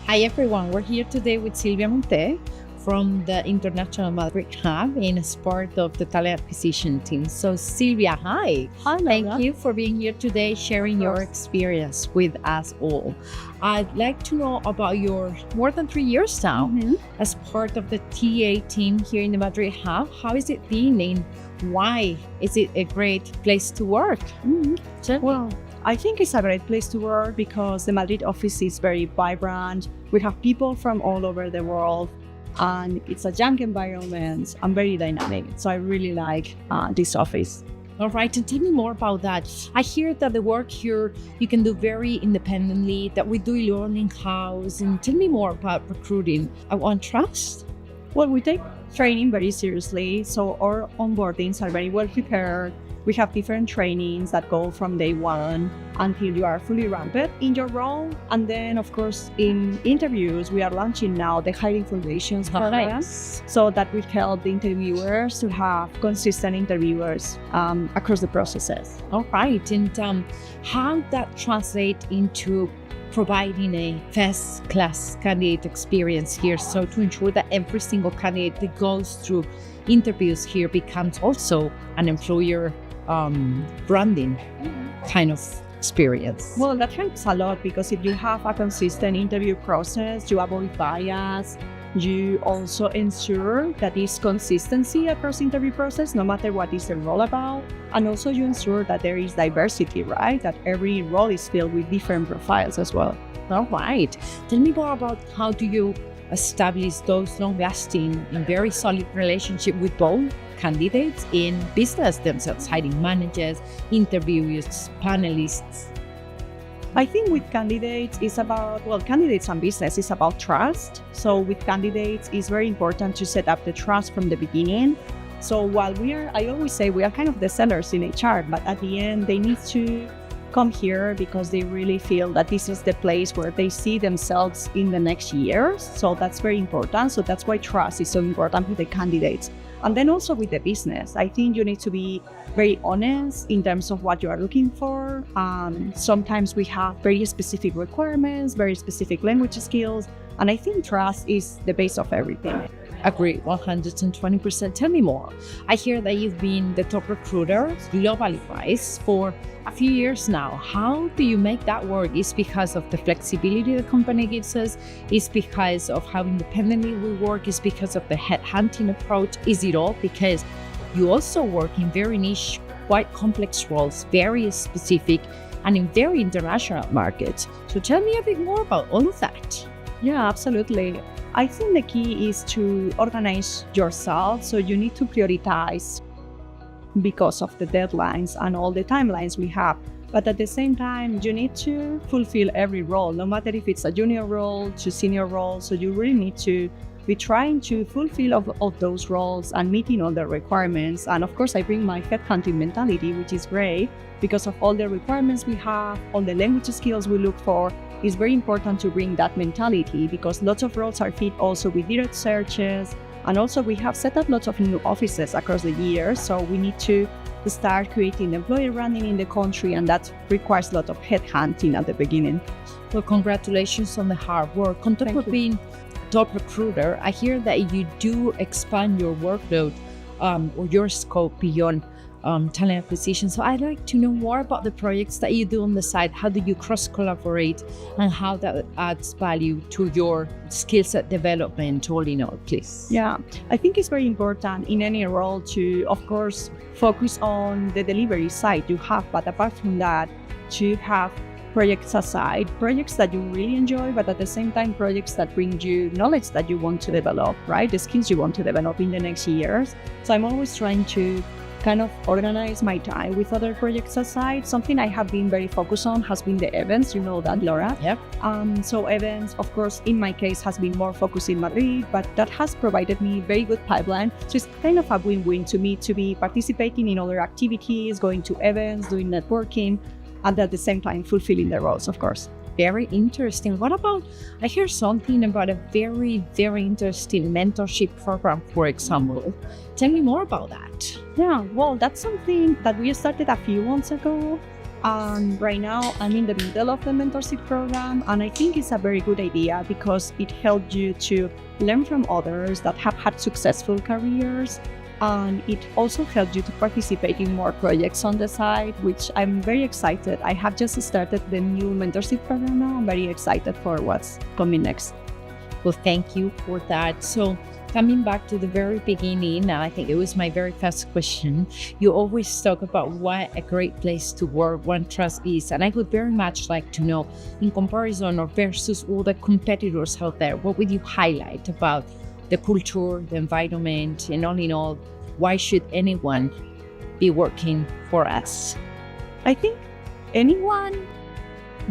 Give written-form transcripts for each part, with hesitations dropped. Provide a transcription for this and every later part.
Hi everyone, we're here today with Silvia Monte from the International Madrid Hub and as part of the talent acquisition team. So Silvia, hi. Hi, Thank you for being here today, sharing your experience with us all. I'd like to know about your more than 3 years now as part of the TA team here in the Madrid Hub. How is it been and why is it a great place to work? Well, I think it's a great place to work because the Madrid office is very vibrant. We have people from all over the world and it's a young environment and very dynamic. So I really like this office. All right, and tell me more about that. I hear that the work here you can do very independently, that we do learn in-house. And tell me more about recruiting at OneTrust. Well, we take training very seriously. So our onboardings are very well prepared. We have different trainings that go from day one until you are fully ramped in your role. And then, of course, in interviews, we are launching now the Hiring Foundations program. So that will help the interviewers to have consistent interviewers across the processes. All right. And how that translate into providing a first-class candidate experience here, so to ensure that every single candidate that goes through interviews here becomes also an employer branding kind of experience. Well, that helps a lot because if you have a consistent interview process, you avoid bias, you also ensure that is consistency across interview process, no matter what is the role about. And also you ensure that there is diversity, right? That every role is filled with different profiles as well. All right. Tell me more about how do you establish those long-lasting and very solid relationship with both candidates in business themselves, hiring managers, interviewers, panelists. I think with candidates, it's about, candidates and business is about trust. So with candidates, it's very important to set up the trust from the beginning. So while I always say we are kind of the sellers in HR, but at the end, they need to come here because they really feel that this is the place where they see themselves in the next years. So that's very important. So that's why trust is so important with the candidates. And then also with the business, I think you need to be very honest in terms of what you are looking for. Sometimes we have very specific requirements, very specific language skills. And I think trust is the base of everything. Agree, 120%. Tell me more. I hear that you've been the top recruiter globally, right, for a few years now. How do you make that work? Is because of the flexibility the company gives us? Is because of how independently we work? Is because of the headhunting approach? Is it all because you also work in very niche, quite complex roles, very specific, and in very international markets? So tell me a bit more about all of that. Yeah, absolutely. I think the key is to organize yourself. So you need to prioritize because of the deadlines and all the timelines we have. But at the same time, you need to fulfill every role, no matter if it's a junior role to senior role. So you really need to be trying to fulfill of those roles and meeting all the requirements. And of course, I bring my headhunting mentality, which is great because of all the requirements we have, all the language skills we look for. It's very important to bring that mentality because lots of roles are fit also with direct searches. And also we have set up lots of new offices across the years. So we need to start creating employer branding in the country. And that requires a lot of headhunting at the beginning. Well, congratulations on the hard work. On top of being top recruiter, I hear that you do expand your workload or your scope beyond talent acquisition. So I'd like to know more about the projects that you do on the side. How do you cross-collaborate and how that adds value to your skill set development all in all, please? Yeah, I think it's very important in any role to, of course, focus on the delivery side you have. But apart from that, to have projects aside, projects that you really enjoy, but at the same time, projects that bring you knowledge that you want to develop, right? The skills you want to develop in the next years. So I'm always trying to kind of organize my time with other projects aside. Something I have been very focused on has been the events, you know that, Laura. Yep. So events, of course, in my case has been more focused in Madrid, but that has provided me very good pipeline. So it's kind of a win-win to me to be participating in other activities, going to events, doing networking, and at the same time fulfilling the roles, of course. Very interesting. What about, I hear something about a very, very interesting mentorship program, for example. Tell me more about that. Yeah, well, that's something that we started a few months ago. Right now, I'm in the middle of the mentorship program, and I think it's a very good idea because it helps you to learn from others that have had successful careers. And it also helps you to participate in more projects on the side, which I'm very excited. I have just started the new mentorship program now. I'm very excited for what's coming next. Well, thank you for that. So, coming back to the very beginning, and I think it was my very first question, you always talk about what a great place to work OneTrust is. And I would very much like to know, in comparison or versus all the competitors out there, what would you highlight about the culture, the environment, and all in all, why should anyone be working for us? I think anyone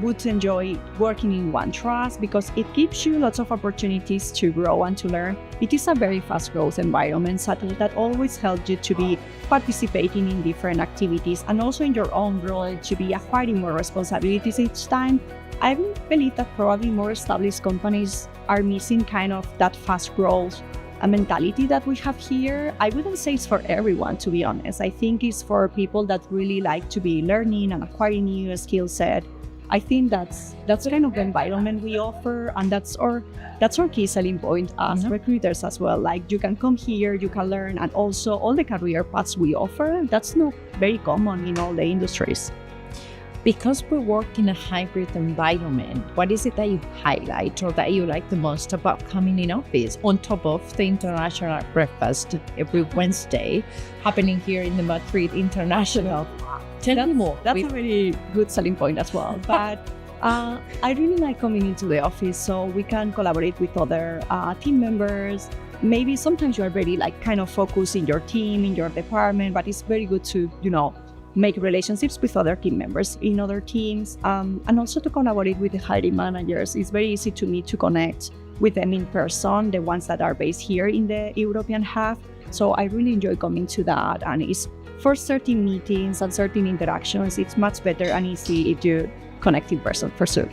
would enjoy working in OneTrust because it gives you lots of opportunities to grow and to learn. It is a very fast growth environment that always helps you to be participating in different activities and also in your own role to be acquiring more responsibilities each time. I believe that probably more established companies are missing kind of that fast growth mentality that we have here. I wouldn't say it's for everyone, to be honest. I think it's for people that really like to be learning and acquiring new skill set. I think that's kind of the environment we offer, and that's our key selling point as recruiters as well. Like, you can come here, you can learn, and also all the career paths we offer, that's not very common in all the industries. Because we work in a hybrid environment, what is it that you highlight or that you like the most about coming in office, on top of the international breakfast every Wednesday happening here in the Madrid International? Tell me more. That's a very good selling point as well. But I really like coming into the office so we can collaborate with other team members. Maybe sometimes you are very kind of focused in your team, in your department, but it's very good to, make relationships with other team members in other teams, and also to collaborate with the hiring managers. It's very easy to me to connect with them in person, the ones that are based here in the European hub. So I really enjoy coming to that, and it's for certain meetings and certain interactions, it's much better and easy if you connect in person, for sure.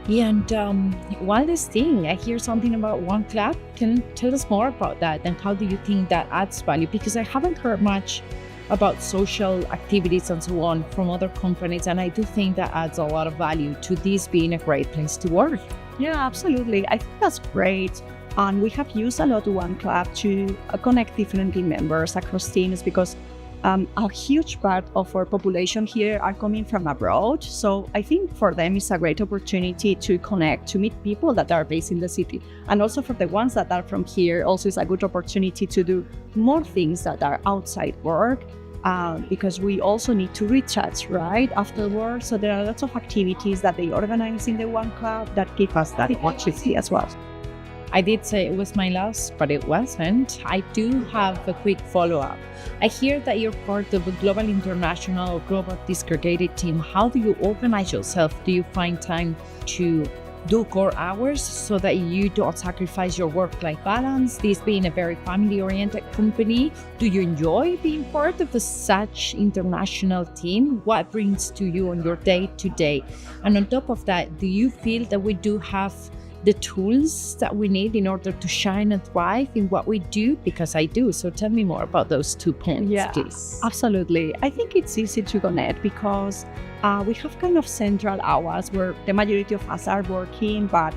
Yeah, and one last thing, I hear something about One Club. Can you tell us more about that, and how do you think that adds value? Because I haven't heard much about social activities and so on from other companies, and I do think that adds a lot of value to this being a great place to work. Yeah, absolutely. I think that's great. And we have used a lot of One Club to connect different team members across teams because a huge part of our population here are coming from abroad. So I think for them it's a great opportunity to connect, to meet people that are based in the city. And also for the ones that are from here, also it's a good opportunity to do more things that are outside work, because we also need to recharge, right, after work. So there are lots of activities that they organize in the One Club that give us that opportunity as well. I did say it was my last, but it wasn't. I do have a quick follow-up. I hear that you're part of a global international or global disaggregated team. How do you organize yourself? Do you find time to do core hours so that you don't sacrifice your work-life balance? This being a very family-oriented company, do you enjoy being part of such international team? What brings to you on your day-to-day? And on top of that, do you feel that we do have the tools that we need in order to shine and thrive in what we do? Because I do. So tell me more about those 2 points, please. Absolutely. I think it's easy to connect because we have kind of central hours where the majority of us are working, but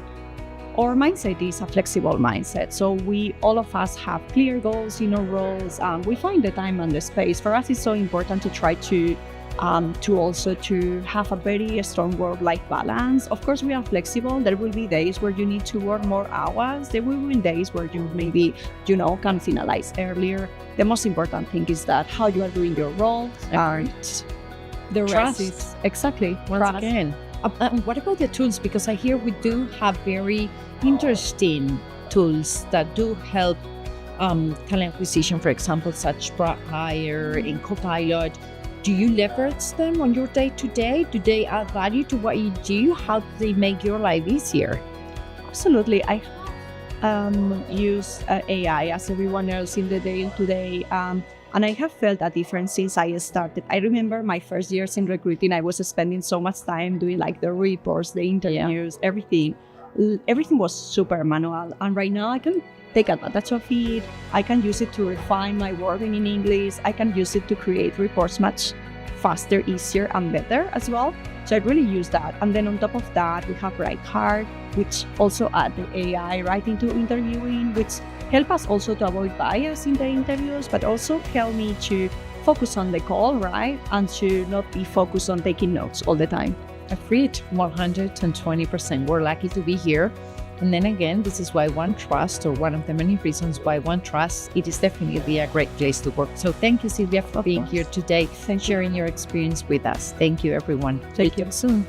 our mindset is a flexible mindset. So all of us have clear goals in our roles. We find the time and the space. For us, it's so important to try to also to have a very strong work-life balance. Of course, we are flexible. There will be days where you need to work more hours. There will be days where you maybe, can finalize earlier. The most important thing is that how you are doing your role and the rest is exactly once again. What about the tools? Because I hear we do have very interesting tools that do help talent acquisition, for example, such Hire and Copilot. Do you leverage them on your day-to-day? Do they add value to what you do? How do they make your life easier? Absolutely. I use AI as everyone else in the day-to-day. And I have felt a difference since I started. I remember my first years in recruiting, I was spending so much time doing the reports, the interviews, everything. Everything was super manual. And right now I can take advantage of it. I can use it to refine my wording in English. I can use it to create reports much faster, easier, and better as well. So I really use that. And then on top of that, we have Write Hard, which also add the AI right into interviewing, which help us also to avoid bias in the interviews, but also help me to focus on the call, right? And to not be focused on taking notes all the time. Agreed, 120%. We're lucky to be here. And then again, this is why OneTrust, or one of the many reasons why OneTrust, it is definitely a great place to work. So thank you, Silvia, for being here today, sharing your experience with us. Thank you, everyone. Thank you. Talk soon.